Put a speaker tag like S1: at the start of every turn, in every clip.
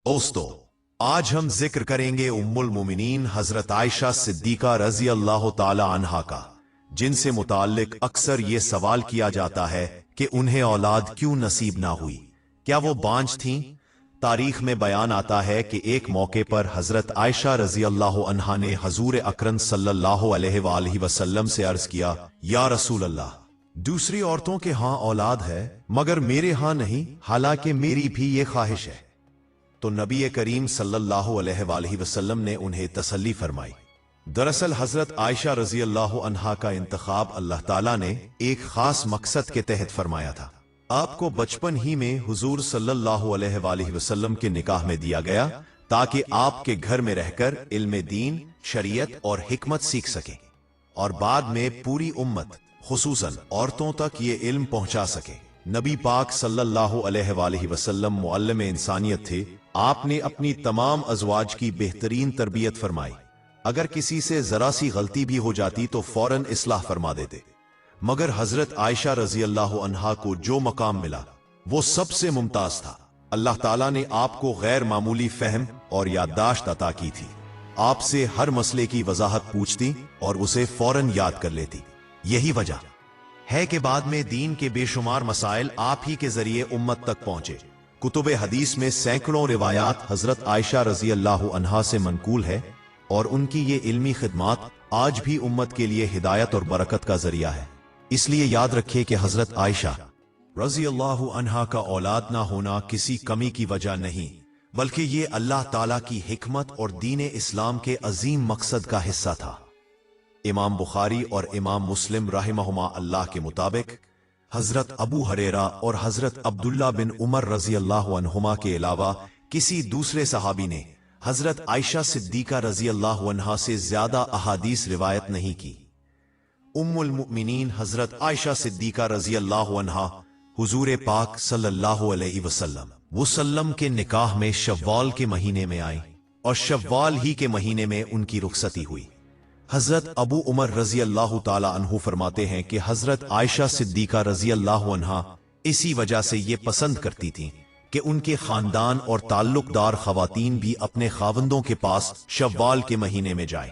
S1: दोस्तों, आज हम जिक्र करेंगे उम्मुल मोमिनीन हजरत आयशा सिद्दीका रजी अल्लाह ताला अन्हा का, जिनसे मुताल्लिक अक्सर ये सवाल किया जाता है कि उन्हें औलाद क्यों नसीब ना हुई। क्या वो बांझ थीं? तारीख में बयान आता है कि एक मौके पर हजरत आयशा रजी अल्लाह अन्हा ने हजूर अकरम सल्लल्लाहु अलैहि वसल्लम से अर्ज किया, या रसूल अल्लाह, दूसरी औरतों के हां औलाद है मगर मेरे हां नहीं, हालांकि मेरी भी ये ख्वाहिश है। तो नबी करीम सल्लल्लाहु अलैहि वसल्लम ने उन्हें तसल्ली फरमाई। दरअसल हजरत आयशा रजी अल्लाह अन्हा का इंतखाब अल्लाह ताला ने एक खास मकसद के तहत फरमाया था। आपको बचपन ही में हुजूर सल्लल्लाहु अलैहि वसल्लम के निकाह में दिया गया ताकि आपके घर में रहकर इल्म दीन, शरीयत और हिकमत सीख सके और बाद में पूरी उम्मत खुसूसन औरतों तक ये इल्म पहुंचा सके। नबी पाक सल्लल्लाहु अलैहि वसल्लम मुअल्लिम इंसानियत थे। आपने अपनी तमाम अज़वाज की बेहतरीन तरबियत फरमाई। अगर किसी से जरा सी गलती भी हो जाती तो फौरन इस्लाह फरमा देते। मगर हजरत आयशा रजी अल्लाह अन्हा को जो मकाम मिला वो सबसे मुमताज था। अल्लाह ताला ने आपको गैर मामूली फहम और याददाश्त अता की थी। आपसे हर मसले की वजाहत पूछती और उसे फौरन याद कर लेती। यही वजह है कि बाद में दीन के बेशुमार मसाइल आप ही के जरिए उम्मत तक पहुंचे। कुतुब हदीस में सैकड़ों रिवायात हजरत आयशा रजी अल्लाह अन्हा से मनकूल है और उनकी ये इल्मी खिदमात आज भी उम्मत के लिए हिदायत और बरकत का जरिया है। इसलिए याद रखिए कि हजरत आयशा रजी अल्लाह अन्हा का औलाद ना होना किसी कमी की वजह नहीं, बल्कि ये अल्लाह ताला की हिकमत और दीन इस्लाम के अजीम मकसद का हिस्सा था। इमाम बुखारी और इमाम मुस्लिम रहमहुमा अल्लाह के मुताबिक हजरत अबू हरेरा और हजरत अब्दुल्ला बिन उमर रजी अल्लाह अन्हुमा के अलावा किसी दूसरे सहाबी ने हजरत आयशा सिद्दीका रजी अल्लाह अन्हा से ज्यादा अहादीस रिवायत नहीं की। उम्मुल मुमिनीन हजरत आयशा सिद्दीका रजी अल्लाह अन्हा हुजूर पाक सल्लल्लाहु अलैहि वसल्लम के निकाह में शव्वाल के महीने में आई और शव्वाल ही के महीने में उनकी रुखसती हुई। हजरत अबू उमर रजी अल्लाह ताला अन्हु फरमाते हैं कि हजरत आयशा सिद्दीका रजी अल्लाह अन्हा इसी वजह से ये पसंद करती थीं कि उनके खानदान और ताल्लुकदार खवातीन भी अपने खावंदों के पास शव्वाल के महीने में जाएं।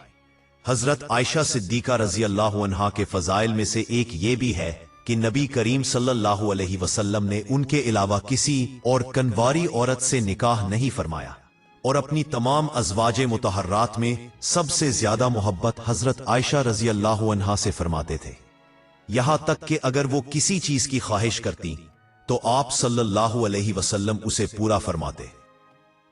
S1: हजरत आयशा सिद्दीका रजी अल्लाह अन्हा के फजाइल में से एक ये भी है कि नबी करीम सल्लल्लाहु अलैहि वसल्लम ने उनके अलावा किसी और कनवारी औरत से निकाह नहीं फरमाया और अपनी तमाम अज़वाज मुतहर्रात में सबसे ज्यादा मोहब्बत हजरत आयशा रजी अल्लाह अन्हा से फरमाते थे। यहां तक कि अगर वो किसी चीज की ख्वाहिश करती तो आप सल्लल्लाहु अलैहि वसल्लम उसे पूरा फरमाते।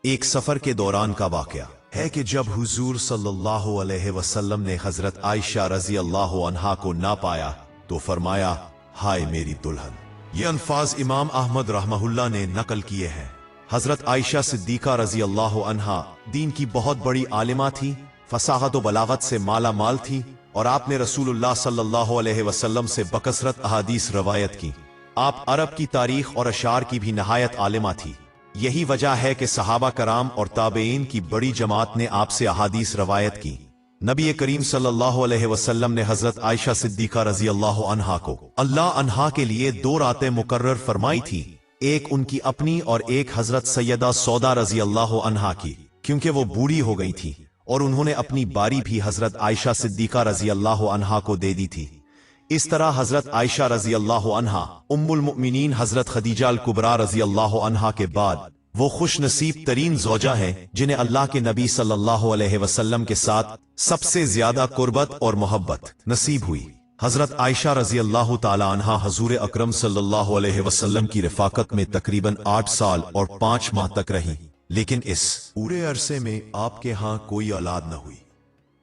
S1: एक सफर के दौरान का वाकया है कि जब हुजूर सल्लल्लाहु अलैहि वसल्लम ने हजरत आयशा रजी अल्लाह अन्हा को ना पाया तो फरमाया, हाय मेरी दुल्हन। ये अल्फाज इमाम अहमद रहमहुल्लाह ने नकल किए हैं। हजरत आयशा सिद्दीका रजी अल्लाह अन्हा दीन की बहुत बड़ी आलिमा थी, फसाहत व बलागत से माला माल थी और आपने रसूलुल्लाह सल्लल्लाहु अलैहि वसल्लम से बकसरत अहादीस रवायत की। आप अरब की तारीख और अशार की भी नहायत आलिमा थी। यही वजह है कि सहाबा कराम और ताबेईन की बड़ी जमात ने आपसे अहादीस रवायत की। नबी करीम सल्लल्लाहु अलैहि वसल्लम ने हजरत आयशा सिद्दीका रजी अल्लाह अन्हा को अल्लाह अन्हा के लिए 2 रातें मुकर्रर फरमाई थी, एक उनकी अपनी और एक हजरत सैयदा सौदा रजी अल्लाह अन्हा की, क्योंकि वो बूढ़ी हो गई थी और उन्होंने अपनी बारी भी हजरत आयशा सिद्दीका रजी अल्लाह अन्हा को दे दी थी। इस तरह हजरत आयशा रजी अल्लाह अन्हा उम्मुल मुमिनीन हजरत खदीजा अल कुबरा रजी अल्लाह अन्हा के बाद वो खुश नसीब तरीन ज़ौजा है जिन्हें अल्लाह के नबी सल्लल्लाहु अलैहि वसल्लम के साथ सबसे ज्यादा कुर्बत और मोहब्बत नसीब हुई। हजरत आयशा रजी अल्लाह ताला अन्हा हजूर अकरम सल्लल्लाहु अलैहि वसल्लम की रफाकत में तकरीबन 8 साल और 5 माह तक रही, लेकिन इस पूरे अरसे में आपके यहाँ कोई औलाद न हुई।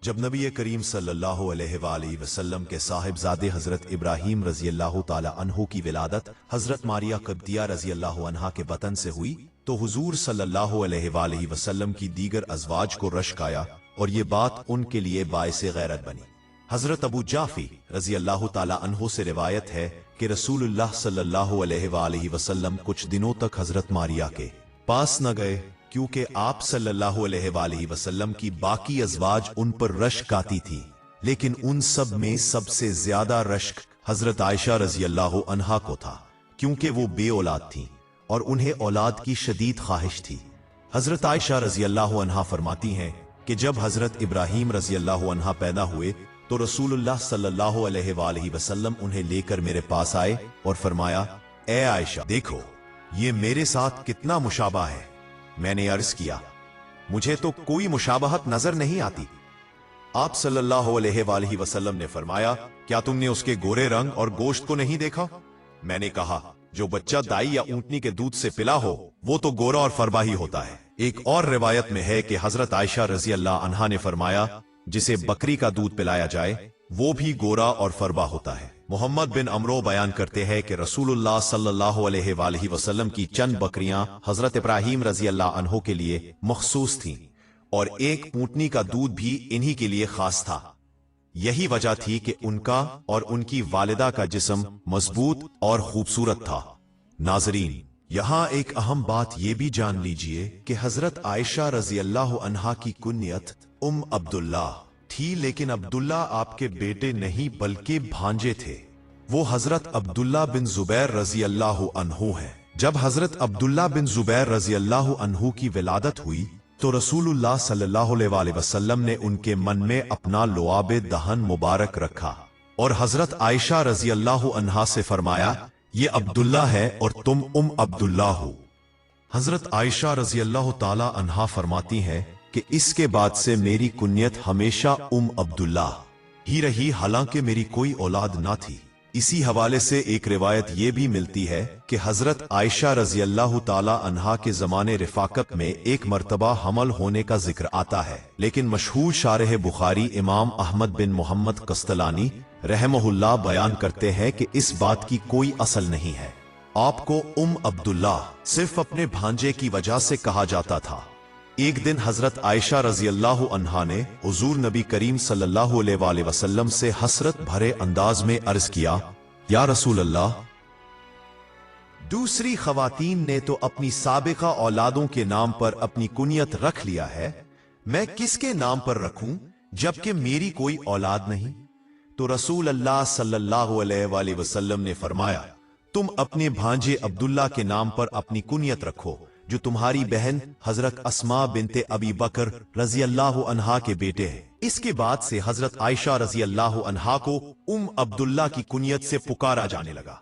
S1: जब नबी करीम सल्लल्लाहु अलैहि वसल्लम के साहिबजादे हजरत इब्राहीम रजी अल्लाह ताला अन्हु की विलादत हजरत मारिया क़ब्तिया रजी अल्लाह अन्हा के बतन से हुई तो हुजूर सल्लल्लाहु अलैहि वसल्लम की दीगर अज़वाज को रश्क आया और ये बात उनके लिए बाइसे गैरत बनी। हजरत अबू जाफी रजी अल्लाह ताला अन्हु से रिवायत है कि रसूलुल्लाह सल्लल्लाहु अलैहि वसल्लम कुछ दिनों तक हजरत मारिया के पास न गए क्योंकि आप सल्लल्लाहु अलैहि वसल्लम की बाकी अज़वाज उन पर रश्क आती थी, लेकिन उन सब में सबसे ज्यादा रश्क हजरत आयशा रजी अल्लाह अन्हा को था, क्योंकि वो बे औलाद थीं और उन्हें औलाद की शदीद ख्वाहिश थी। हजरत आयशा रजी अल्लाह अन्हा फरमाती हैं कि जब हजरत इब्राहीम रजी अल्लाह अन्हा पैदा हुए तो रसूलुल्लाह सल्लल्लाहु अलैहि वसल्लम उन्हें लेकर मेरे पास आए और फरमाया, ए आयशा, देखो ये मेरे साथ कितना मुशाबा है। मैंने अर्ज किया, मुझे तो कोई मुशाबहत नजर नहीं आती। आप सल्लल्लाहु अलैहि वसल्लम ने फरमाया, क्या तुमने उसके गोरे रंग और गोश्त को नहीं देखा? मैंने कहा, जो बच्चा दाई या ऊंटनी के दूध से पिला हो वो तो गोरा और फरबा ही होता है। एक और रिवायत में है कि हजरत आयशा रजी अल्लाह अन्हा ने फरमाया, जिसे बकरी का दूध पिलाया जाए वो भी गोरा और फरबा होता है। मोहम्मद बिन अमरो बयान करते हैं कि रसूलुल्लाह सल्लल्लाहु अलैहि वसल्लम की चंद बकरियां हजरत इब्राहीम रजी अल्लाह अन्हो के लिए मखसूस थीं और एक ऊंटनी का दूध भी इन्हीं के लिए खास था। यही वजह थी कि उनका और उनकी वालिदा का जिस्म मजबूत और खूबसूरत था। नाजरीन, यहाँ एक अहम बात यह भी जान लीजिए कि हजरत आयशा रजी अल्लाह अन्हा की कुन्यत अब्दुल्ला थी, लेकिन अब्दुल्ला आपके बेटे नहीं बल्कि भांजे थे। वो हजरत अब्दुल्ला बिन जुबैर रजी अल्लाह अन्हु हैं। जब हजरत अब्दुल्ला बिन जुबैर रजी अल्लाह अन्हु की विलादत हुई तो रसूलुल्लाह सल्लल्लाहु अलैहि वसल्लम ने उनके मन में अपना लुआब दहन मुबारक रखा और हजरत आयशा रजी अल्लाह अन्हा से फरमाया, ये अब्दुल्ला है और तुम अब्दुल्ला हो। हजरत आयशा रजी अल्लाह ताला अन्हा फरमाती हैं कि इसके बाद से मेरी कुन्यत हमेशा अब्दुल्ला ही रही, हालांकि मेरी कोई औलाद ना थी। इसी हवाले से एक रिवायत यह भी मिलती है कि हजरत आयशा रजी अल्लाह ताला अन्हा के जमाने रिफाकत में एक मर्तबा हमल होने का जिक्र आता है, लेकिन मशहूर शारह बुखारी इमाम अहमद बिन मोहम्मद कस्तलानी रहमहुल्लाह बयान करते हैं कि इस बात की कोई असल नहीं है। आपको अब्दुल्ला सिर्फ अपने भांजे की वजह से कहा जाता था। एक दिन हजरत आयशा रजी अल्लाह अन्हा ने हुजूर नबी करीम सल्लल्लाहु अलैहि वसल्लम से हसरत भरे अंदाज में अर्ज किया, या रसूल अल्लाह, दूसरी खवातीन ने तो अपनी साबिका औलादों के नाम पर अपनी कुनियत रख लिया है, मैं किसके नाम पर रखूं जबकि मेरी कोई औलाद नहीं? तो रसूल अल्लाह सल्लल्लाहु अलैहि वसल्लम ने फरमाया, तुम अपने भांजे अब्दुल्ला के नाम पर अपनी कुनियत रखो, जो तुम्हारी बहन हजरत अस्मा बिनते अबी बकर रजी अल्लाह अन्हा के बेटे हैं। इसके बाद से हजरत आयशा रजी अल्लाह अन्हा को अब्दुल्ला की कुनियत से पुकारा जाने लगा।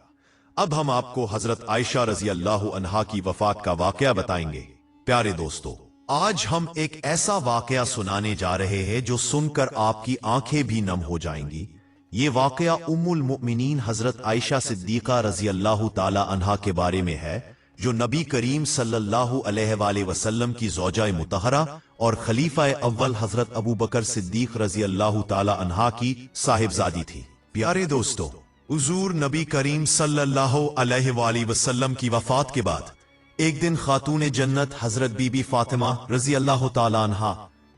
S1: अब हम आपको हजरत आयशा रजी अल्लाह अन्हा की वफात का वाकया बताएंगे। प्यारे दोस्तों, आज हम एक ऐसा वाकया सुनाने जा रहे हैं जो सुनकर आपकी आंखें भी नम हो जाएंगी। ये वाकया उम्मुल मुमिनीन हजरत आयशा सिद्दीका रजी अल्लाह ताला अन्हा के बारे में है, जो नबी करीम सल्लल्लाहु अलैहि वसल्लम की ज़ौजाए मुतहरा और खलीफा अव्वल हजरत अबू बकर सिद्दीक रजी अल्लाह ताला अन्हा की साहिबजादी थी। प्यारे दोस्तों, हुजूर नबी करीम सल्लल्लाहु अलैहि वसल्लम की वफात के बाद एक दिन खातून जन्नत हजरत बीबी फातिमा रजी अल्लाह ताला अन्हा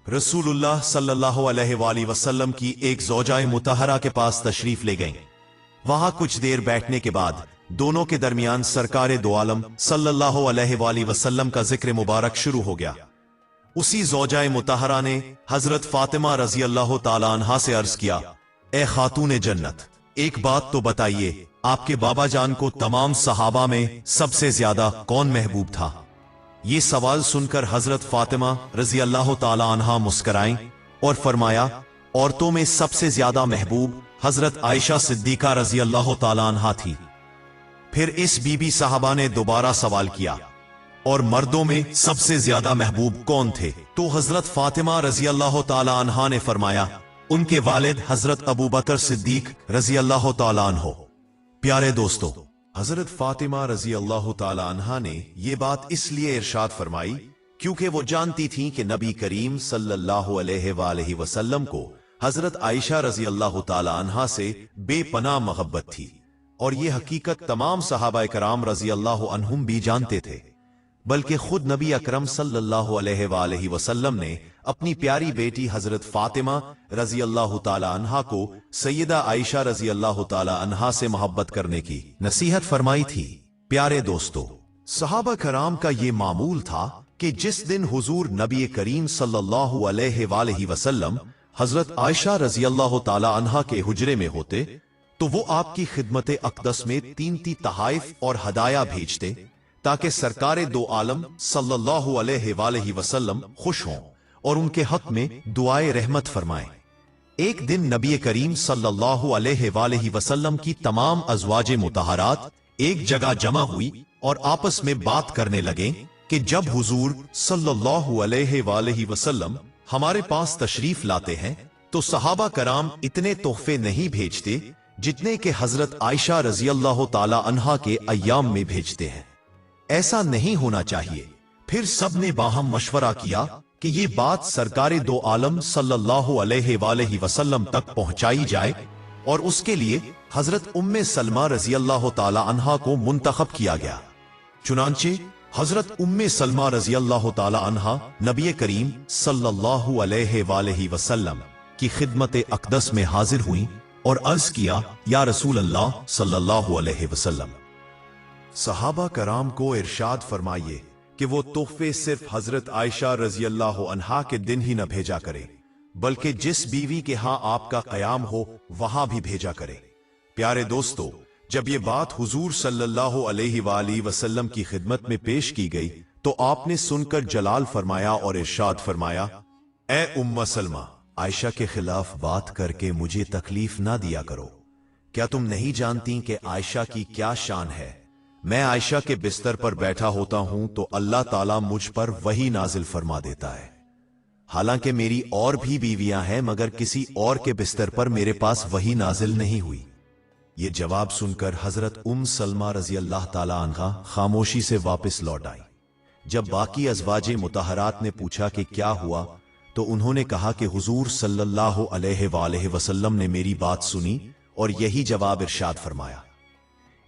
S1: रसूलुल्लाह सल्लल्लाहु अलैहि वसल्लम की एक ज़ौजाए मुतहरा के पास तशरीफ ले गईं। वहां कुछ देर बैठने के बाद दोनों के दरमियान सरकारे दो आलम सल्लल्लाहु अलैहि वसल्लम का जिक्र मुबारक शुरू हो गया। उसी ज़ौजाए मुतहरा ने हजरत फातिमा रजी अल्लाह ताला अन्हा से अर्ज किया, ए खातून जन्नत, एक बात तो बताइए, आपके बाबा जान को तमाम सहाबा में सबसे ज्यादा कौन महबूब था? ये सवाल सुनकर हजरत फातिमा रजी अल्लाह ताला अन्हा मुस्कराईं और फरमाया, औरतों में सबसे ज्यादा महबूब हजरत आयशा सिद्दीका रजी अल्लाह ताला अन्हा थी। फिर इस बीबी साहबा ने दोबारा सवाल किया, और मर्दों में सबसे ज्यादा महबूब कौन थे? तो हजरत फातिमा रजी अल्लाह ताला अन्हा ने फरमाया, उनके वालिद हजरत अबू बकर सिद्दीक रजी अल्लाह ताला अन्हो। प्यारे दोस्तों, हजरत फातिमा रजी अल्लाह ताला अन्हा ने यह बात इसलिए इरशाद फरमाई क्योंकि वो जानती थीं कि नबी करीम सल्लल्लाहु अलैहि वसल्लम को हजरत आयशा रजी अल्लाह ताला अन्हा से बेपनाह मोहब्बत थी, और ये हकीकत तमाम सहाबा कराम रजी अल्लाह अन्हुम भी जानते थे। बल्कि खुद नबी अकरम सल्लल्लाहु अलैहि वसल्लम ने अपनी प्यारी बेटी हजरत फातिमा रजी अल्लाह ताला अन्हा को सैयदा आयशा रजी अल्लाह ताला अन्हा से मोहब्बत करने की नसीहत फरमाई थी। प्यारे दोस्तों, सहाबा कराम का ये मामूल था कि जिस दिन हुजूर नबी करीम सल्लल्लाहु अलैहि वसल्लम हजरत आयशा रजी अल्लाह ताला अन्हा के हुजरे में होते तो वो आपकी खिदमत अक़दस में कीमती तहाइफ और हदाया भेजते, ताकि सरकारे दो आलम सल्लल्लाहु अलैहि वसल्लम खुश हों और उनके हक में दुआए रहमत फरमाएं। एक दिन नबी करीम सल्लल्लाहु अलैहि वसल्लम की तमाम अज़वाजे मुतहरात एक जगह जमा हुई और आपस में बात करने लगे कि जब हुजूर सल्लल्लाहु अलैहि वसल्लम हमारे पास तशरीफ लाते हैं तो सहाबा कराम इतने तोहफे नहीं भेजते जितने के हजरत आयशा रजी अल्लाह ताला अन्हा के अय्याम में भेजते हैं। ऐसा नहीं होना चाहिए। फिर सब ने बाहम मशवरा किया कि ये बात सरकारे दो आलम सल्लल्लाहु अलैहि वसल्लम तक पहुंचाई जाए और उसके लिए हजरत उम्मे सलमा रजी अल्लाह ताला अन्हा को मुंतखब किया गया। चुनांचे हजरत उम्मे सलमा रजी अल्लाह ताला अन्हा नबी करीम सल्लल्लाहु अलैहि वसल्लम की खिदमत अक़दस में हाजिर हुई और अर्ज किया, या रसूल अल्लाह सल्लल्लाहु अलैहि वसल्लम, सहाबा कराम को इरशाद फरमाइए कि वो तोहफे सिर्फ हजरत आयशा रजी अल्लाह अन्हा के दिन ही न भेजा करे, बल्कि जिस बीवी के हां आपका कयाम हो वहां भी भेजा करे। प्यारे दोस्तों, जब ये बात हुजूर सल्लल्लाहु अलैहि वसल्लम की खिदमत में पेश की गई तो आपने सुनकर जलाल फरमाया और इरशाद फरमाया, ए उम्मा सलमा, आयशा के खिलाफ बात करके मुझे तकलीफ ना दिया करो। क्या तुम नहीं जानती कि आयशा की क्या शान है? मैं आयशा के बिस्तर पर बैठा होता हूं तो अल्लाह ताला मुझ पर वही नाजिल फरमा देता है। हालांकि मेरी और भी बीवियां हैं, मगर किसी और के बिस्तर पर मेरे पास वही नाजिल नहीं हुई। ये जवाब सुनकर हजरत सलमा रजी अल्लाह ताला अन्हा खामोशी से वापस लौट आई। जब बाकी अज़वाजे मुतहरात ने पूछा कि क्या हुआ तो उन्होंने कहा कि हुजूर सल्लल्लाहु अलैहि वसल्लम ने मेरी बात सुनी और यही जवाब इरशाद फरमाया।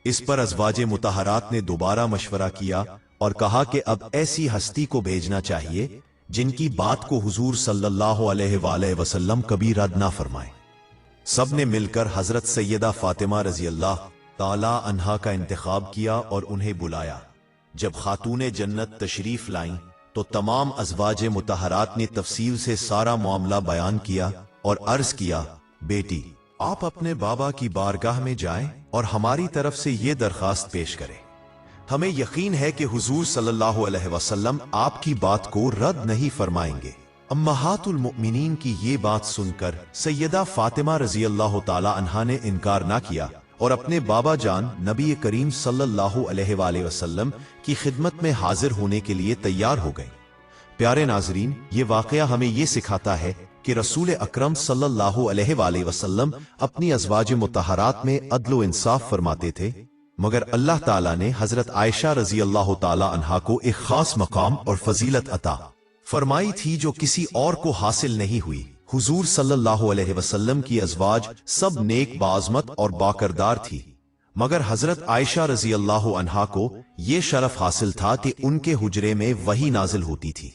S1: इस पर अज़वाजे मुतहरात ने दोबारा मशवरा किया और कहा कि अब ऐसी हस्ती को भेजना चाहिए जिनकी बात को हुजूर सल्लल्लाहु अलैहि वसल्लम कभी रद्द ना फरमाए। सब ने मिलकर हजरत सैयदा फातिमा रजी अल्लाह ताला अन्हा का इंतखाब किया और उन्हें बुलाया। जब खातूने जन्नत तशरीफ लाईं तो तमाम अज़वाजे मुतहरात ने तफसील से सारा मामला बयान किया और अर्ज किया, बेटी, आप अपने बाबा की बारगाह में जाएं और हमारी तरफ से ये दरखास्त पेश करें। हमें यकीन है कि हुजूर सल्लल्लाहु अलैहि वसल्लम आपकी बात को रद्द नहीं फरमाएंगे। अम्महातुल मुमिनीन की ये बात सुनकर सैयदा फातिमा रजी अल्लाह ताला अन्हा ने इनकार ना किया और अपने बाबा जान नबी करीम सल्लल्लाहु अलैहि वसल्लम की खिदमत में हाजिर होने के लिए तैयार हो गए। प्यारे नाजरीन, ये वाकया हमें ये सिखाता है कि रसूल अकरम सल्लल्लाहु अलैहि वसल्लम अपनी अज़वाज मुतहरात में अदल व इंसाफ फरमाते थे, मगर अल्लाह ताला ने हजरत आयशा रजी अल्लाह ताला अन्हा को एक खास मकाम और फजीलत अता फरमाई थी जो किसी और को हासिल नहीं हुई। हुजूर सल्लल्लाहु अलैहि वसल्लम की अज़वाज सब नेक, बाज़मत और बाकरदार थी, मगर हजरत आयशा रजी अल्लाह अन्हा को यह शरफ हासिल था कि उनके हुजरे में वही नाजिल होती थी।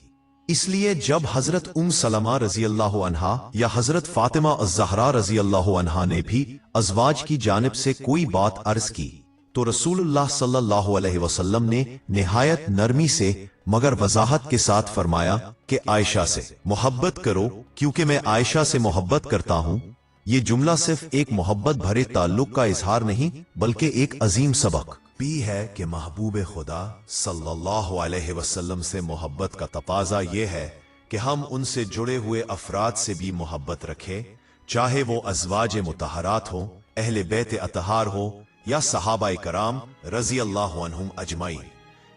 S1: इसलिए जब हजरत सलमा रजी अल्लाह अन्हा या हजरत फातिमा अज़-ज़हरा रजी अल्लाह अन्हा ने भी अज़वाज की जानिब से कोई बात अर्ज की तो रसूलुल्लाह सल्लल्लाहु अलैहि वसल्लम ने निहायत नरमी से मगर वजाहत के साथ फरमाया कि आयशा से मोहब्बत करो, क्योंकि मैं आयशा से मोहब्बत करता हूं। ये जुमला सिर्फ एक मोहब्बत भरे ताल्लुक का इजहार नहीं बल्कि एक अजीम सबक भी है कि महबूब खुदा सल्लल्लाहु अलैहि वसल्लम से मोहब्बत का तकाज़ा ये है कि हम उनसे जुड़े हुए अफराद से भी मोहब्बत रखें, चाहे वो अज़वाज मुतहरात हो, अहले बैत अतहार हो या सहाबाए कराम रजी अल्लाह अन्हुम अजमाइन।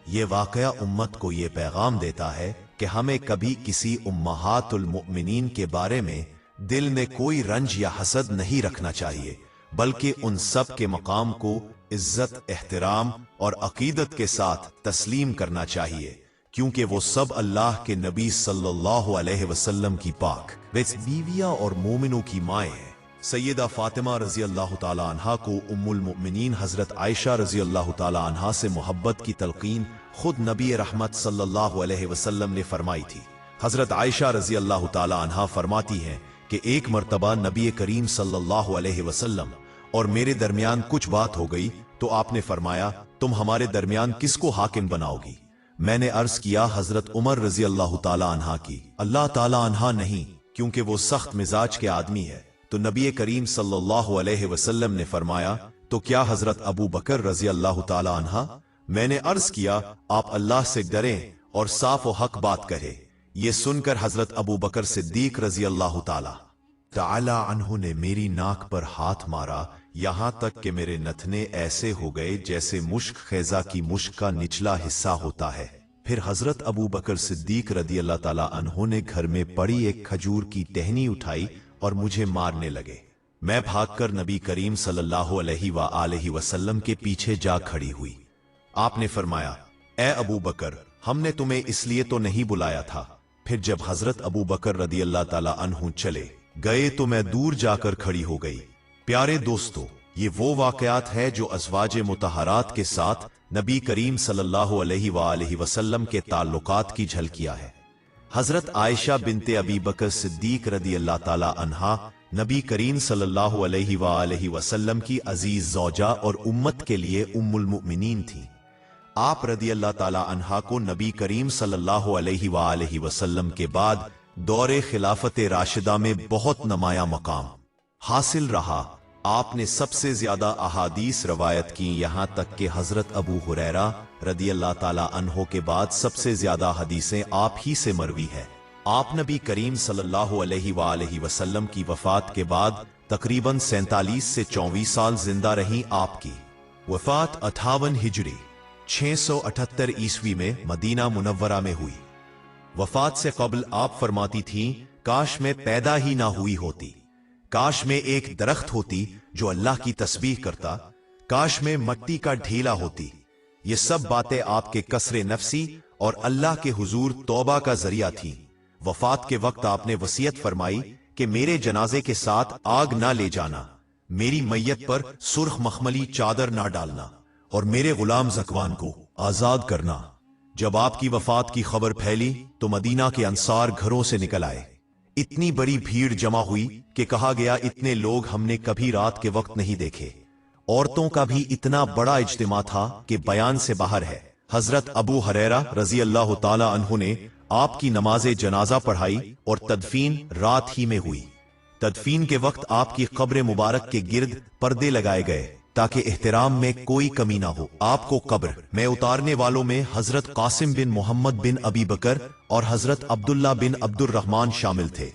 S1: ये वाकया उम्मत को ये पैगाम देता है कि हमें कभी किसी उम्महातुल मुमिनीन के बारे में दिल में कोई रंज या हसद नहीं रखना चाहिए, बल्कि उन सब के मकाम को इज्जत, एहतराम और अकीदत के साथ तस्लीम करना चाहिए, क्योंकि वो सब अल्लाह के नबी सल्लल्लाहु अलैहि वसल्लम की पाक बीवियां और मोमिनों की माएँ हैं। सैयदा फातिमा रजी अल्लाह ताला अन्हा को उम्मुल मुमिनीन हजरत आयशा रजी अल्लाह ताला अन्हा से मोहब्बत की तलकीन खुद नबी रहमत सल्लल्लाहु अलैहि वसल्लम ने फरमाई थी। हजरत आयशा रजी अल्लाह ताला अन्हा फरमाती हैं कि एक मर्तबा नबी करीम सल्लल्लाहु अलैहि वसल्लम और मेरे दरमियान कुछ बात हो गई तो आपने फरमाया, तुम हमारे दरमियान किसको हाकिम बनाओगी? मैंने अर्ज किया, हजरत उमर रजी अल्लाह ताला अन्हा की। अल्लाह ताला अन्हा नहीं, क्योंकि वो सख्त मिजाज के आदमी है। तो नबी करीम सल्लल्लाहु अलैहि वसल्लम ने फरमाया, तो क्या हजरत अबू बकर रजी अल्लाह ताला अन्हा? मैंने अर्ज किया, आप अल्लाह से डरें और साफ व हक बात करें। ये सुनकर हजरत अबू बकर सिद्दीक रजी अल्लाह ताला अन्हु ने मेरी नाक पर हाथ मारा, यहां तक कि मेरे नथने ऐसे हो गए जैसे मुश्क खैजा की मुश्क का निचला हिस्सा होता है। फिर हजरत अबू बकर सिद्दीक रदी अल्लाह ताला अन्हु ने घर में पड़ी एक खजूर की टहनी उठाई और मुझे मारने लगे। मैं भागकर नबी करीम सल्लल्लाहु अलैहि वसल्लम के पीछे जा खड़ी हुई। आपने फरमाया, ए अबू बकर, हमने तुम्हें इसलिए तो नहीं बुलाया था। फिर जब हजरत अबू बकर रदी अल्लाह ताला अन्हु चले गए तो मैं दूर जाकर खड़ी हो गई। प्यारे दोस्तों, ये वो वाकयात है जो अज़वाज मुतहरात के साथ नबी करीम सल्लल्लाहु अलैहि वसल्लम के ताल्लुकात की झलकियां है। हजरत आयशा बिनते अबी बकर सिद्दीक रदी अल्लाह ताला अन्हा नबी करीम सल्लल्लाहु अलैहि वसल्लम की अजीज ज़ौजा और उम्मत के लिए उम्मुल मुमिनीन थी। आप रदी अल्लाह ताला अन्हा को नबी करीम सल्लल्लाहु अलैहि वसल्लम के बाद दौरे खिलाफत राशिदा में बहुत नमाया मकाम हासिल रहा। आपने सबसे ज्यादा अहादीस रवायत की, यहां तक कि हजरत अबू हुरैरा रदी अल्लाह ताला अन्हो के बाद सबसे ज्यादा हदीसें आप ही से मरवी है। आप नबी करीम सल्लल्लाहु अलैहि वसल्लम की वफात के बाद तकरीबन 47 से 24 साल जिंदा रही। आपकी वफात 58 हिजरी 678 ईस्वी में मदीना मुनव्वरा में हुई। वफात से कबल आप फरमाती थीं, काश मैं पैदा ही ना हुई होती, काश में एक दरख्त होती जो अल्लाह की तस्बीह करता, काश में मट्टी का ढेला होती। ये सब बातें आपके कसरे नफसी और अल्लाह के हुजूर तौबा का जरिया थी। वफात के वक्त आपने वसीयत फरमाई कि मेरे जनाजे के साथ आग ना ले जाना, मेरी मैयत पर सुर्ख मखमली चादर ना डालना और मेरे गुलाम ज़कवान को आजाद करना। जब आपकी वफात की खबर फैली तो मदीना के अंसार घरों से निकल आए। इतनी बड़ी भीड़ जमा हुई कि कहा गया, इतने लोग हमने कभी रात के वक्त नहीं देखे। औरतों का भी इतना बड़ा इज्तिमा था कि बयान से बाहर है। हजरत अबू हुरैरा रजी अल्लाह ताला अन्हु ने आपकी नमाजे जनाजा पढ़ाई और तदफीन रात ही में हुई। तदफीन के वक्त आपकी कब्र मुबारक के गिर्द पर्दे लगाए गए ताकि एहतराम में कोई कमी ना हो। आपको कब्र में उतारने वालों में हजरत कासिम बिन मोहम्मद बिन अबी बकर और हजरत अब्दुल्ला बिन अब्दुर रहमान शामिल थे।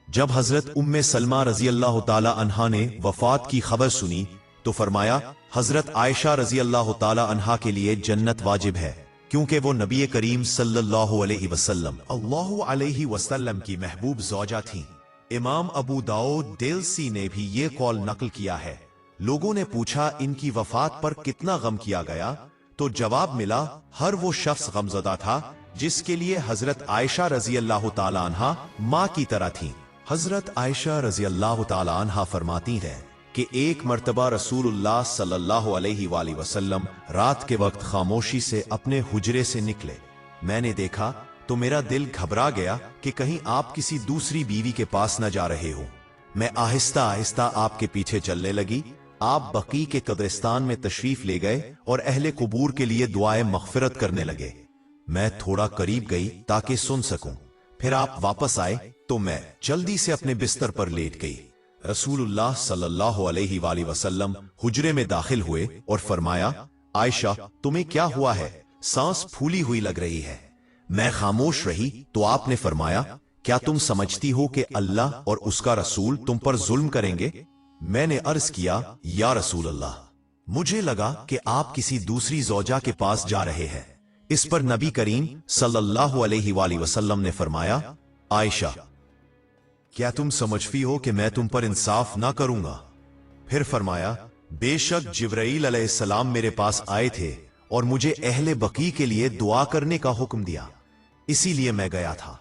S1: जब हजरत उम्मे सलमा रजी अल्लाह ताला अन्हा ने वफात की खबर सुनी तो फरमाया, हजरत आयशा रजी अल्लाह ताला अन्हा के लिए जन्नत वाजिब है, क्योंकि वो नबी करीम सल्लल्लाहु अलैहि वसल्लम की महबूब ज़ौजा थीं। इमाम अबू दाऊद डेलसी ने भी ये कौल नकल किया है। लोगों ने पूछा, इनकी वफात पर कितना गम किया गया? तो जवाब मिला, हर वो शख्स गमज़दा था जिसके लिए हजरत आयशा रजी अल्लाह ताला अन्हा माँ की तरह थीं। हजरत आयशा रजी अल्लाह ताला अन्हा फरमाती हैं कि एक मर्तबा रसूलुल्लाह सल्लल्लाहु अलैहि वसल्लम रात के वक्त खामोशी से अपने हुजरे से निकले। मैंने देखा तो मेरा दिल घबरा गया कि कहीं आप किसी दूसरी बीवी के पास न जा रहे हो। मैं आहिस्ता आहिस्ता आपके पीछे चलने लगी। आप बकी के कब्रिस्तान में तशरीफ ले गए और अहले कुबूर के लिए दुआए मग़फ़िरत करने लगे। मैं थोड़ा करीब गई ताकि सुन सकूं। फिर आप वापस आए तो मैं जल्दी से अपने बिस्तर पर लेट गई। रसूलुल्लाह सल्लल्लाहु अलैहि वसल्लम हुजरे में दाखिल हुए और फरमाया, आयशा, तुम्हें क्या हुआ है? सांस फूली हुई लग रही है। मैं खामोश रही तो आपने फरमाया, क्या तुम समझती हो कि अल्लाह और उसका रसूल तुम पर जुल्म करेंगे? मैंने अर्ज किया, या रसूल अल्लाह, मुझे लगा कि आप किसी दूसरी ज़ौजा के पास जा रहे हैं। इस पर नबी करीम सल्लल्लाहु अलैहि वसल्लम ने फरमाया, आयशा, क्या तुम समझती हो कि मैं तुम पर इंसाफ ना करूंगा? फिर फरमाया, बेशक जिब्राईल अलैहिस्सलाम मेरे पास आए थे और मुझे अहले बकी के लिए दुआ करने का हुक्म दिया, इसीलिए मैं गया था।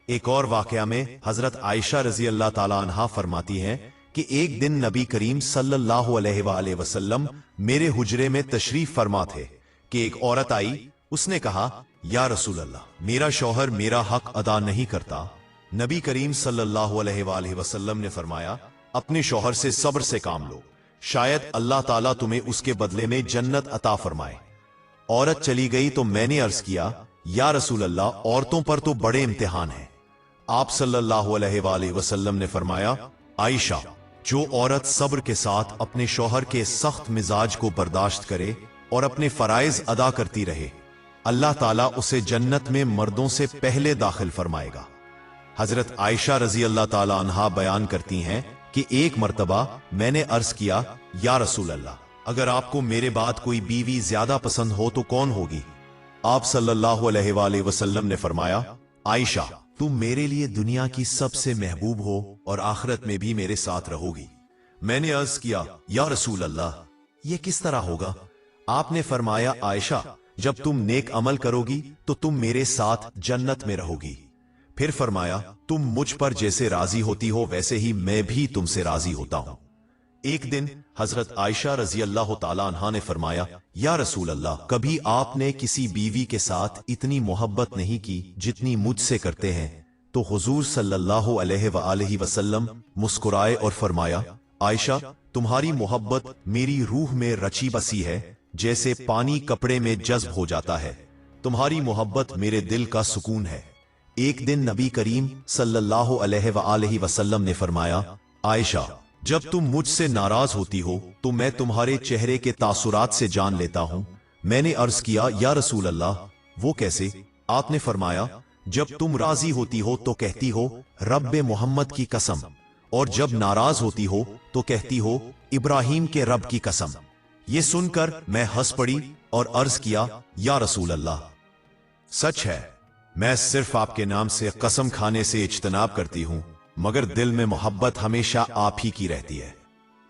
S1: एक और वाकया में हजरत आयशा रजी अल्लाह ताला अन्हा फरमाती हैं कि एक दिन नबी करीम सल्लल्लाहु अलैहि वसल्लम मेरे हुजरे में तशरीफ फरमा थे कि एक औरत आई। उसने कहा, या रसूल अल्लाह, मेरा शौहर मेरा हक अदा नहीं करता। नबी करीम सल्लल्लाहु अलैहि वसल्लम ने फरमाया, अपने शौहर से सब्र से काम लो, शायद अल्लाह ताला तुम्हें उसके बदले में जन्नत अता फरमाए। औरत चली गई तो मैंने अर्ज किया, या रसूल अल्लाह, औरतों पर तो बड़े इम्तिहान हैं। आप सल्लल्लाहु अलैहि वसल्लम ने फरमाया, आयशा, जो औरत सब्र के साथ अपने शौहर के सख्त मिजाज को बर्दाश्त करे, और अपने फराइज अदा करती रहे, अल्लाह ताला उसे जन्नत में मर्दों से पहले दाखिल फरमाएगा। हजरत आयशा रजी अल्लाह ताला अन्हा बयान करती हैं कि एक मर्तबा मैंने अर्ज किया, या रसूल अल्लाह, अगर आपको मेरे बाद कोई बीवी ज्यादा पसंद हो तो कौन होगी? आप सल्लल्लाहु अलैहि वसल्लम ने फरमाया, आयशा, तुम मेरे लिए दुनिया की सबसे महबूब हो और आखिरत में भी मेरे साथ रहोगी। मैंने अर्ज किया, या रसूल अल्लाह, ये किस तरह होगा? आपने फरमाया, आयशा, जब तुम नेक अमल करोगी तो तुम मेरे साथ जन्नत में रहोगी। फिर फरमाया, तुम मुझ पर जैसे राजी होती हो वैसे ही मैं भी तुमसे राजी होता हूं। एक दिन हजरत आयशा रजी अल्लाह ताला अन्हा ने फरमाया, या रसूल अल्लाह, कभी आपने किसी बीवी के साथ इतनी मोहब्बत नहीं की जितनी मुझसे करते हैं। तो हुजूर सल्लल्लाहु अलैहि वसल्लम मुस्कुराए और फरमाया, आयशा, तुम्हारी मोहब्बत मेरी रूह में रची बसी है, जैसे पानी कपड़े में जज्ब हो जाता है। तुम्हारी मोहब्बत मेरे दिल का सुकून है। एक दिन नबी करीम सल्लल्लाहु अलैहि वसल्लम ने फरमाया, आयशा, जब तुम मुझसे नाराज होती हो तो मैं तुम्हारे चेहरे के तासुरात से जान लेता हूं। मैंने अर्ज किया, या रसूल अल्लाह, वो कैसे? आपने फरमाया, जब तुम राजी होती हो तो कहती हो रब्बे मोहम्मद की कसम, और जब नाराज होती हो तो कहती हो इब्राहिम के रब की कसम। ये सुनकर मैं हंस पड़ी और अर्ज किया, या रसूल अल्लाह, सच है, मैं सिर्फ आपके नाम से कसम खाने से इज्तनाब करती हूं, मगर दिल में मोहब्बत हमेशा आप ही की रहती है।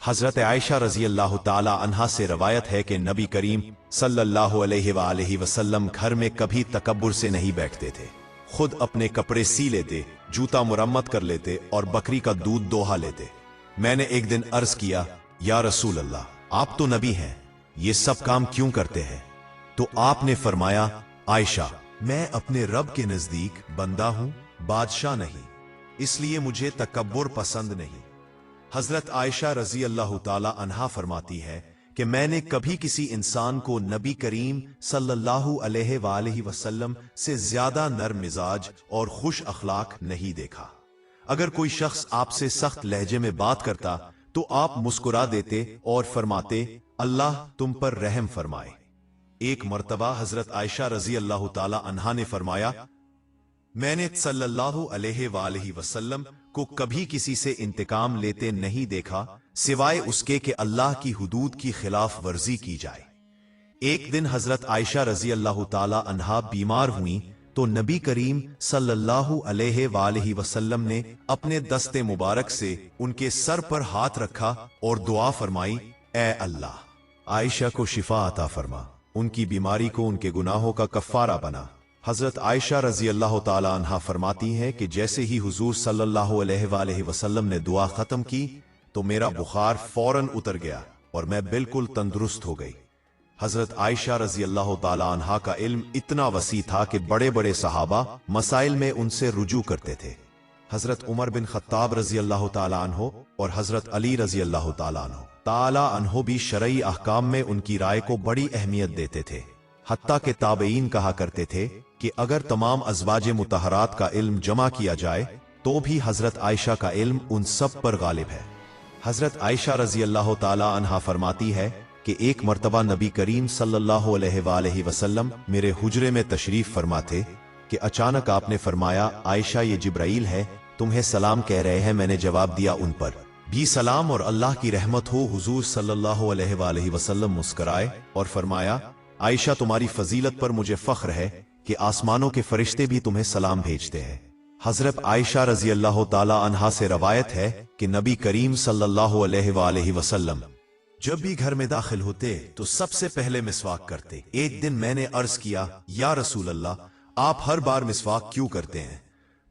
S1: हजरत आयशा रजी अल्लाह ताला अन्हा से रवायत है कि नबी करीम सल्लल्लाहु अलैहि वसल्लम घर में कभी तकब्बुर से नहीं बैठते थे। खुद अपने कपड़े सी लेते, जूता मुरम्मत कर लेते और बकरी का दूध दोहा लेते। मैंने एक दिन अर्ज किया, या रसूल अल्लाह, आप तो नबी हैं, ये सब काम क्यों करते हैं? तो आपने फरमाया, आयशा, मैं अपने रब के नजदीक बंदा हूं, बादशाह नहीं, इसलिए मुझे तकब्बुर पसंद नहीं। हजरत आयशा रजी अल्लाह ताला अन्हा फरमाती है कि मैंने कभी किसी इंसान को नबी करीम सल्लल्लाहु अलैहि वसल्लम से ज्यादा नर्म मिजाज और खुश अखलाक नहीं देखा। अगर कोई शख्स आपसे सख्त लहजे में बात करता तो आप मुस्कुरा देते और फरमाते, अल्लाह तुम पर रहम फरमाए। एक मर्तबा हजरत आयशा रजी अल्लाह ताला अन्हा ने फरमाया, मैंने सल्लल्लाहु अलैहि वसल्लम को कभी किसी से इंतकाम लेते नहीं देखा सिवाय उसके कि अल्लाह की हुदूद की खिलाफ वर्जी की जाए। एक दिन हजरत आयशा रजी अल्लाह ताला अन्हा बीमार हुई तो नबी करीम सल्लल्लाहु अलैहि वसल्लम ने अपने दस्ते मुबारक से उनके सर पर हाथ रखा और दुआ फरमाई, ए अल्लाह, आयशा को शिफा अता फरमा, उनकी बीमारी को उनके गुनाहों का कफ्फारा बना। हजरत आयशा रजी अल्लाह ताला अन्हा फरमाती हैं कि जैसे ही हुजूर सल्लल्लाहु अलैहि वसल्लम ने दुआ खत्म की तो मेरा बुखार फौरन उतर गया और मैं बिल्कुल तंदुरुस्त हो गई। हजरत आयशा रजी अल्लाह ताला अन्हा का इल्म इतना वसी था कि बड़े बड़े सहाबा मसाइल में उनसे रुजू करते थे। हजरत उमर बिन खत्ताब रजी अल्लाह ताला अन्हो और हजरत अली रजी अल्लाह ताला अन्हो भी शरई अहकाम में उनकी राय को बड़ी अहमियत देते थे। हत्ता के ताबईन कहा करते थे कि अगर तमाम अज़वाज मुतहरात का इल्म जमा किया जाए तो भी हजरत आयशा का इल्म उन सब पर गालिब है। हजरत आयशा रजी अल्लाह ताला अन्हा फरमाती है कि एक मर्तबा नबी करीम सल्लल्लाहु अलैहि वसल्लम मेरे हुजरे में तशरीफ फरमा थे कि अचानक आपने फरमाया, आयशा, ये जिब्राइल है, तुम्हें सलाम कह रहे हैं। मैंने जवाब दिया, उन पर भी सलाम और अल्लाह की रहमत हो। हुजूर सल्लल्लाहु अलैहि वसल्लम मुस्कुराए और फरमाया, आयशा, तुम्हारी फजीलत पर मुझे फख्र है कि आसमानों के फरिश्ते भी तुम्हें सलाम भेजते हैं। हजरत आयशा रजी अल्लाह ताला अन्हा से रवायत है कि नबी करीम सल्लल्लाहु अलैहि वसल्लम जब भी घर में दाखिल होते तो सबसे पहले मिसवाक करते। एक दिन मैंने अर्ज किया, या रसूल अल्लाह, आप हर बार मिसवाक क्यों करते हैं?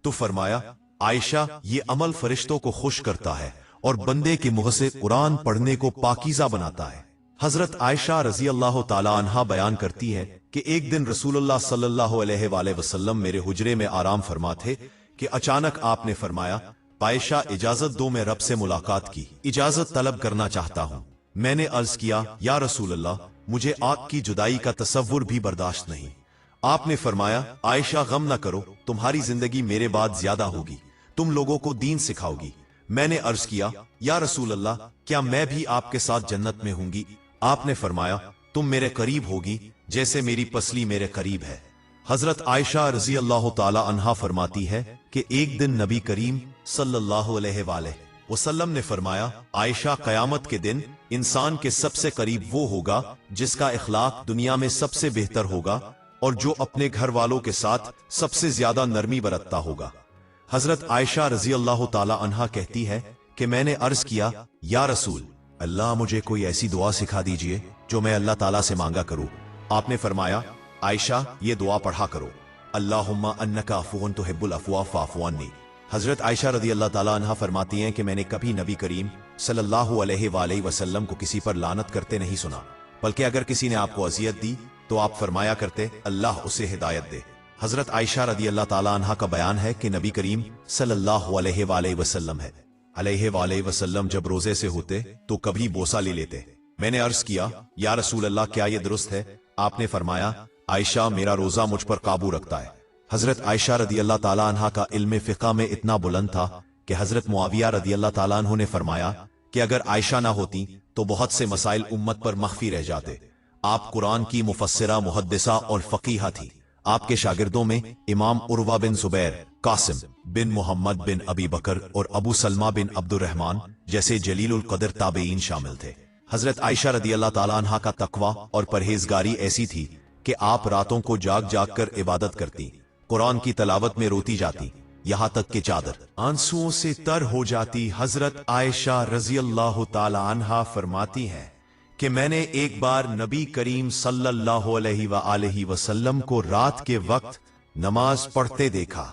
S1: तो फरमाया, आयशा, ये अमल फरिश्तों को खुश करता है और बंदे के मुंह से कुरान पढ़ने को पाकीज़ा बनाता है। हजरत आयशा रजी अल्लाह ताला अन्हा बयान करती है कि एक दिन रसूलुल्लाह सल्लल्लाहु अलैहि वसल्लम मेरे हुजरे में आराम फरमा थे कि अचानक आपने फरमाया, आयशा, इजाजत दो, मैं रब से मुलाकात की इजाजत तलब करना चाहता हूँ। मैंने अर्ज किया, या रसूल अल्लाह, मुझे आग की जुदाई का तसव्वुर भी बर्दाश्त नहीं। आपने फरमाया, आयशा, गम न करो, तुम्हारी जिंदगी मेरे बाद ज्यादा होगी, तुम लोगों को दीन सिखाओगी। मैंने अर्ज किया, या रसूल अल्लाह, क्या मैं भी आपके साथ जन्नत में होंगी? आपने फरमाया, तुम मेरे करीब होगी जैसे मेरी पसली मेरे करीब है। हजरत आयशा रजी अल्लाह ताला अन्हा फरमाती है कि एक दिन नबी करीम सल्लल्लाहु अलैहि वसल्लम ने फरमाया, आयशा, कयामत के दिन इंसान के सबसे करीब वो होगा जिसका इखलाक दुनिया में सबसे बेहतर होगा और जो अपने घर वालों के साथ सबसे ज्यादा नरमी बरतता होगा। हजरत आयशा रजी अल्लाह ताला अन्हा कहती है कि मैंने अर्ज किया, या रसूल अल्लाह, मुझे कोई ऐसी दुआ सिखा दीजिए जो मैं अल्लाह ताला से मांगा करूं। आपने फरमाया, आयशा, ये दुआ पढ़ा करो, अल्लाहुम्मा अन्नका अफून तुहिब्बुल अफ़्वा फ़अफ़ु अन्नी। हजरत आयशा रदी अल्लाह ताला अन्हा फरमाती हैं कि मैंने कभी नबी करीम सल्लल्लाहु अलैहि वसल्लम को किसी पर लानत करते नहीं सुना, बल्कि अगर किसी ने आपको अजियत दी तो आप फरमाया करते, अल्लाह उसे हिदायत दे। हजरत आयशा रदी अल्लाह ताला अन्हा का बयान है कि नबी करीम सल्लल्लाहु अलैहि वसल्लम जब रोजे से होते तो कभी बोसा ले लेते। मैंने अर्ज किया, या रसूल अल्लाह, क्या ये दुरुस्त है? आपने फरमाया, आयशा, मेरा रोजा मुझ पर काबू रखता है। हजरत आयशा रदी अल्लाह ताला अन्हा का इल्म फिक़ा में इतना बुलंद था कि हजरत मुआविया रदी अल्लाह ताला अन्हु ने फरमाया कि अगर आयशा ना होती तो बहुत से मसाइल उम्मत पर मख्फी रह जाते। आप कुरान की मुफस्सिरा, मुहद्दिसा और फकीहा थी। आपके शागिर्दों में इमाम उर्वा बिन जुबैर, कासिम बिन मोहम्मद बिन अबी बकर और अबू सलमा बिन अब्दुर्रहमान जैसे जलीलुल कदर ताबईन शामिल थे। हजरत आयशा रदी अल्लाह ताला अन्हा का तकवा और परहेजगारी ऐसी थी कि आप रातों को जाग जाग कर इबादत करती, कुरान की तलावत में रोती जाती, यहाँ तक कि चादर आंसुओं से तर हो जाती। हजरत आयशा रजी अल्लाह ताला अन्हा फरमाती हैं कि मैंने एक बार नबी करीम सल्लल्लाहु अलैहि वसल्लम को रात के वक्त नमाज पढ़ते देखा।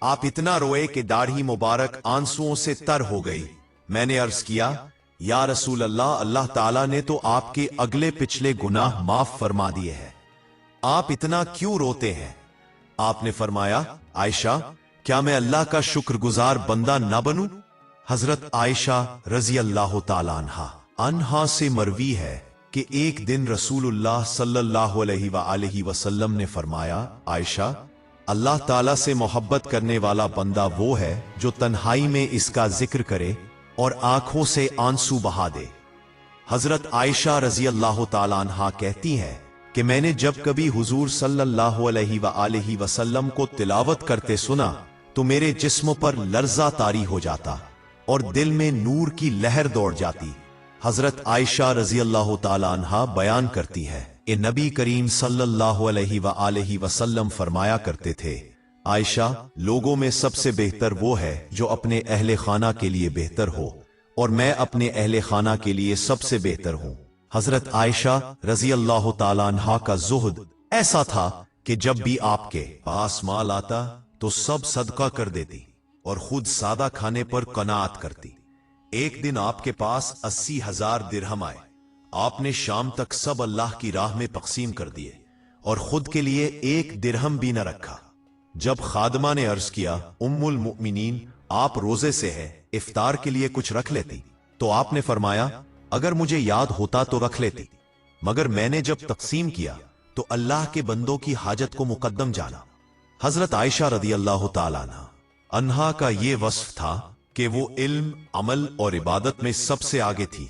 S1: आप इतना रोए कि दाढ़ी मुबारक आंसुओं से तर हो गई। मैंने अर्ज किया, या रसूल अल्लाह, अल्लाह ताला ने तो आपके अगले पिछले गुनाह माफ फरमा दिए हैं, आप इतना क्यों रोते हैं? आपने फरमाया, आयशा, क्या मैं अल्लाह का शुक्रगुजार बंदा ना बनूं? हजरत आयशा रजी अल्लाह ताला अन्हा से मरवी है कि एक दिन रसूलुल्लाह सल्लल्लाहु अलैहि वसल्लम ने फरमाया, आयशा, अल्लाह ताला से मोहब्बत करने वाला बंदा वो है जो तन्हाई में इसका जिक्र करे और आंखों से आंसू बहा दे। हजरत आयशा रजी अल्लाह ताला अन्हा कहती हैं कि मैंने जब कभी हुजूर सल्लल्लाहु अलैहि वसल्लम को तिलावत करते सुना तो मेरे जिस्म पर लर्जा तारी हो जाता और दिल में नूर की लहर दौड़ जाती। हजरत आयशा रजी अल्लाह ताला अन्हा बयान करती है, ए नबी करीम सल्लल्लाहु अलैहि वसल्लम फरमाया करते थे, आयशा, लोगों में सबसे बेहतर वो है जो अपने अहले खाना के लिए बेहतर हो और मैं अपने अहले खाना के लिए सबसे बेहतर हूं। हजरत आयशा रजी अल्लाह ताला अन्हा का जुहद ऐसा था कि जब भी आपके पास माल आता तो सब सदका कर देती और खुद सादा खाने पर कनाअत करती। एक दिन आपके पास 80,000 दिरहम आए। आपने शाम तक सब अल्लाह की राह में तकसीम कर दिए और खुद के लिए एक दिरहम भी न रखा। जब खादमा ने अर्ज किया, उम्मुल मुमिनीन, आप रोजे से है, इफ्तार के लिए कुछ रख लेती? तो आपने फरमाया, अगर मुझे याद होता तो रख लेती, मगर मैंने जब तकसीम किया तो अल्लाह के बंदों की हाजत को मुकद्दम जाना। हजरत आयशा रदी अल्लाह ताला अन्हा का ये वस्फ था कि वो इल्म, अमल और इबादत में सबसे आगे थी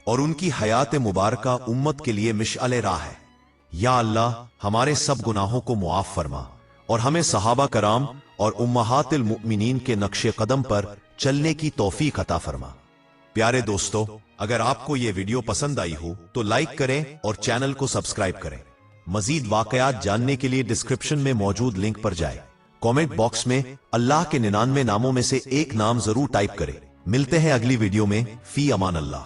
S1: और उनकी हयात मुबारका उम्मत के लिए मिशअले राह है। या अल्लाह, हमारे सब गुनाहों को मुआफ फरमा और हमें सहाबा कराम और उम्महातिल मुमिनीन के नक्शे कदम पर चलने की तौफीक अता फरमा। प्यारे दोस्तों, अगर आपको ये वीडियो पसंद आई हो तो लाइक करें और चैनल को सब्सक्राइब करें। मजीद वाकयात जानने के लिए डिस्क्रिप्शन में मौजूद लिंक पर जाएं। कमेंट बॉक्स में अल्लाह के 99 नामों में से एक नाम जरूर टाइप करें। मिलते हैं अगली वीडियो में। फी अमान अल्लाह।